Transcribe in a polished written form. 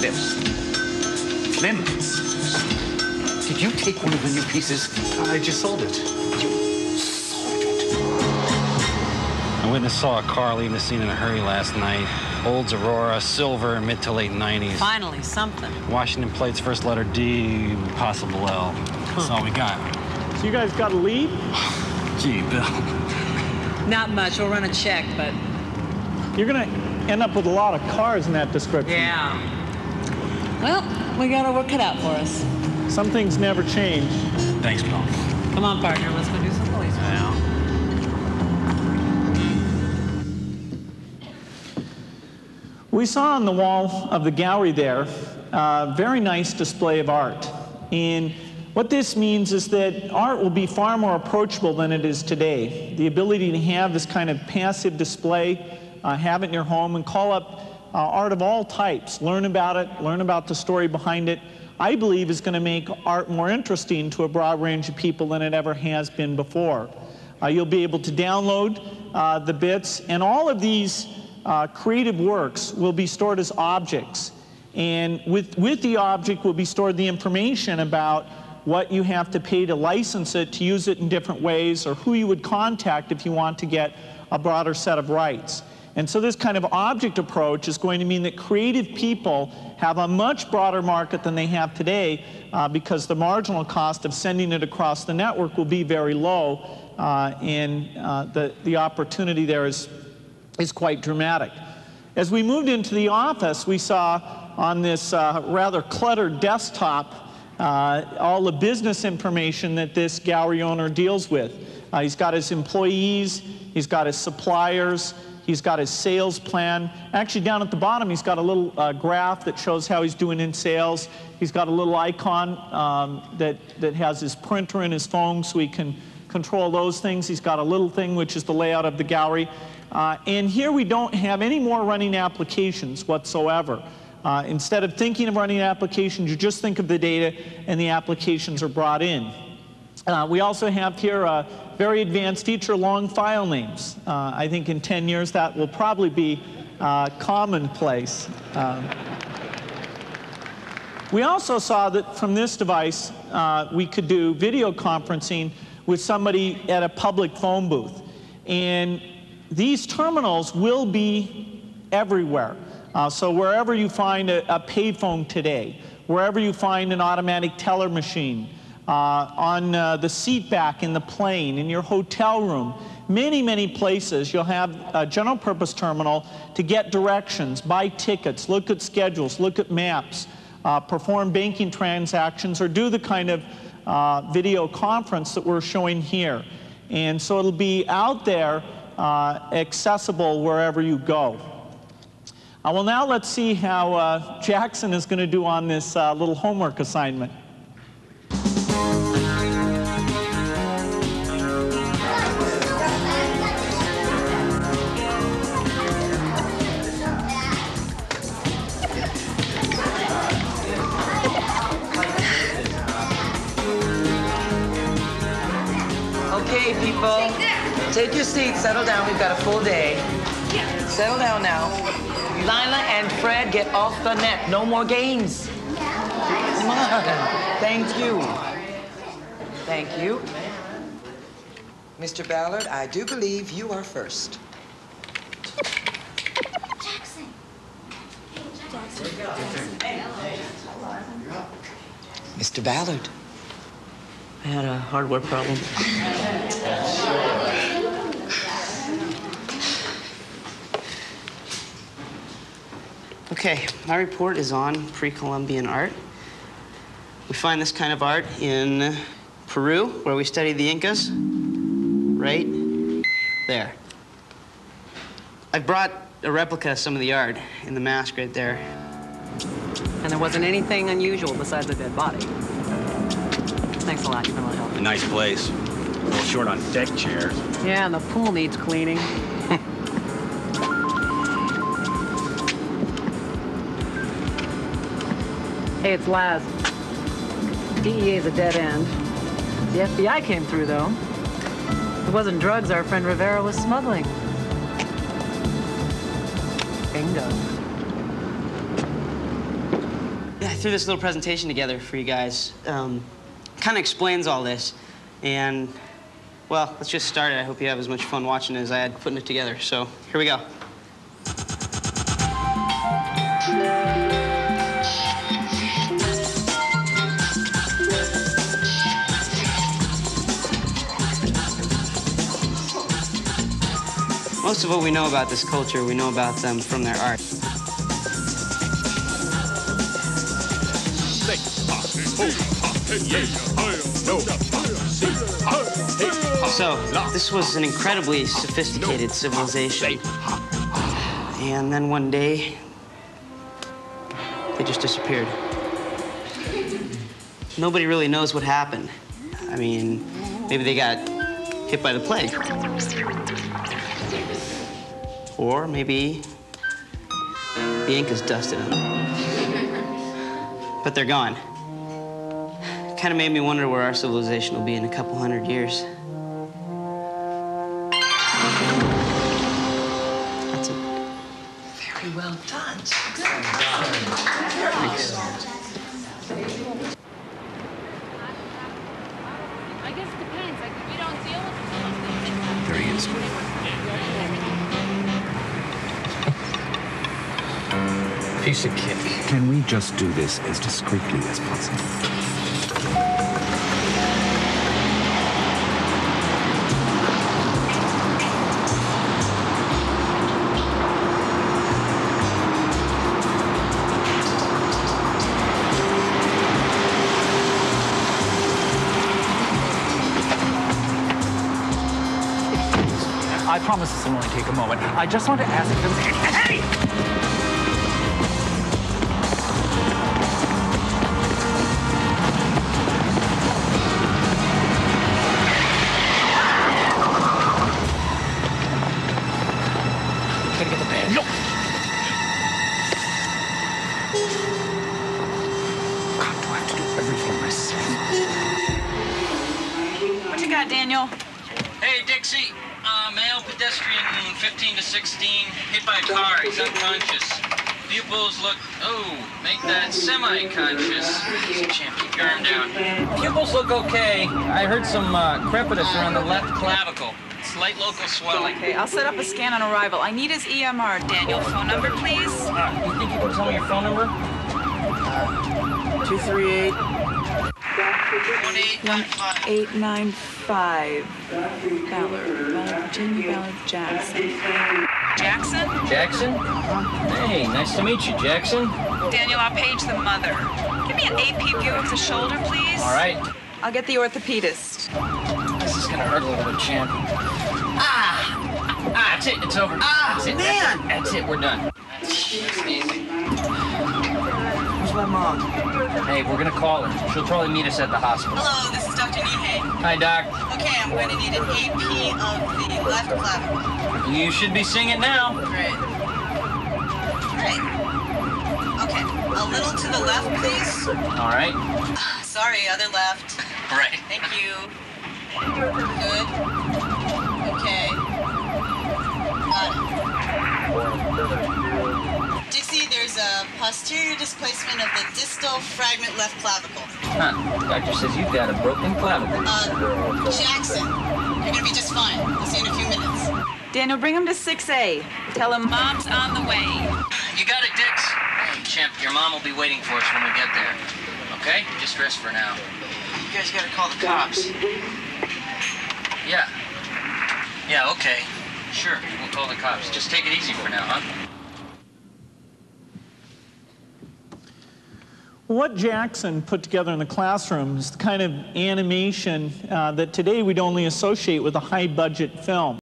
this. Clem, did you take one of the new pieces? I just sold it. You sold it. A witness saw a car leaving the scene in a hurry last night. Olds Aurora, silver, mid to late 90s. Finally, something. Washington plates, first letter D, possible L. That's all we got. So you guys got a lead? Gee, Bill. Not much. We'll run a check, but... You're going to end up with a lot of cars in that description. Yeah. Well, we got our work cut out for us. Some things never change. Thanks, Bill. Come on, partner. Let's go do some police work. Yeah. We saw on the wall of the gallery there a very nice display of art. And what this means is that art will be far more approachable than it is today. The ability to have this kind of passive display, have it in your home, and call up art of all types, learn about it, learn about the story behind it, I believe is going to make art more interesting to a broad range of people than it ever has been before. You'll be able to download the bits, and all of these creative works will be stored as objects. And with the object will be stored the information about what you have to pay to license it, to use it in different ways, or who you would contact if you want to get a broader set of rights. And so this kind of object approach is going to mean that creative people have a much broader market than they have today because the marginal cost of sending it across the network will be very low, and the opportunity there is quite dramatic. As we moved into the office, we saw on this rather cluttered desktop all the business information that this gallery owner deals with. He's got his employees, he's got his suppliers, he's got his sales plan. Actually, down at the bottom, he's got a little graph that shows how he's doing in sales. He's got a little icon that has his printer in his phone so he can control those things. He's got a little thing which is the layout of the gallery. And here we don't have any more running applications whatsoever. Instead of thinking of running applications, you just think of the data and the applications are brought in. We also have here a very advanced feature, long file names. I think in 10 years that will probably be commonplace. We also saw that from this device we could do video conferencing with somebody at a public phone booth. And these terminals will be everywhere. So wherever you find a payphone today, wherever you find an automatic teller machine, on the seat back in the plane, in your hotel room, many, many places you'll have a general purpose terminal to get directions, buy tickets, look at schedules, look at maps, perform banking transactions, or do the kind of video conference that we're showing here. And so it'll be out there, accessible wherever you go. Well, now let's see how Jackson is going to do on this little homework assignment. Okay, people, take your seats, settle down. We've got a full day. Settle down now. Lila and Fred, get off the net. No more games. Come on. Thank you. Thank you. Mr. Ballard, I do believe you are first. Jackson. Mr. Ballard. I had a hardware problem. Okay, my report is on pre-Columbian art. We find this kind of art in Peru, where we study the Incas, right there. I brought a replica of some of the art in the mask right there. And there wasn't anything unusual besides a dead body. Thanks a lot. You've been really helpful. A nice place. A little short on deck chairs. Yeah, and the pool needs cleaning. Hey, it's Laz. DEA's a dead end. The FBI came through, though. It wasn't drugs our friend Rivera was smuggling. Bingo. I threw this little presentation together for you guys. Kind of explains all this. And, well, let's just start it. I hope you have as much fun watching as I had putting it together. So, here we go. Most of what we know about this culture, we know about them from their art. So, this was an incredibly sophisticated civilization. And then one day, they just disappeared. Nobody really knows what happened. I mean, maybe they got hit by the plague. Or maybe the Incas dusted them. But they're gone. Kind of made me wonder where our civilization will be in a couple hundred years. That's it. Very well done. Thanks. I guess it depends. Like, if you don't deal with it, There he is. Piece of cake. Can we just do this as discreetly as possible? I promise this will only take a moment. I just want to ask them. Hey! Gotta get the bed. No! God, do I have to do everything myself? What you got, Daniel? Hey, Dixie. Male pedestrian, 15 to 16, hit by a car. He's unconscious. Pupils look, make that semi-conscious. Champ, keep your arm down. Pupils look okay. I heard some crepitus around the left clavicle. Slight local swelling. Okay, I'll set up a scan on arrival. I need his EMR. Daniel, phone number, please? You think you can tell me your phone number? 238. 1895. Ballard, Virginia Ballard Jackson. Jackson? Jackson? Hey, nice to meet you, Jackson. Daniel, I'll page the mother. Give me an AP view of the shoulder, please. All right. I'll get the orthopedist. This is gonna hurt a little bit, champ. That's it. It's over. That's it. man! That's it. We're done. Where's my mom? Hey, we're gonna call her. She'll probably meet us at the hospital. Hello, this is Dr. Nihei. Hi, Doc. Okay, I'm going to need an AP of the left clavicle. You should be singing now. Great. Great. Okay, a little to the left, please. All right. Sorry, other left. Right. Thank you. Good. Okay. Got it. Dixie, there's a posterior displacement of the distal fragment left clavicle. Huh. Doctor says you've got a broken clavicle. Jackson, you're gonna be just fine. I'll see you in a few minutes. Daniel, bring him to 6A. Tell him Mom's on the way. You got it, Dix. Hey, Chimp, your mom will be waiting for us when we get there. Okay? Just rest for now. You guys gotta call the cops. Yeah. Yeah, okay. Sure, we'll call the cops. Just take it easy for now, huh? What Jackson put together in the classroom is the kind of animation that today we'd only associate with a high-budget film.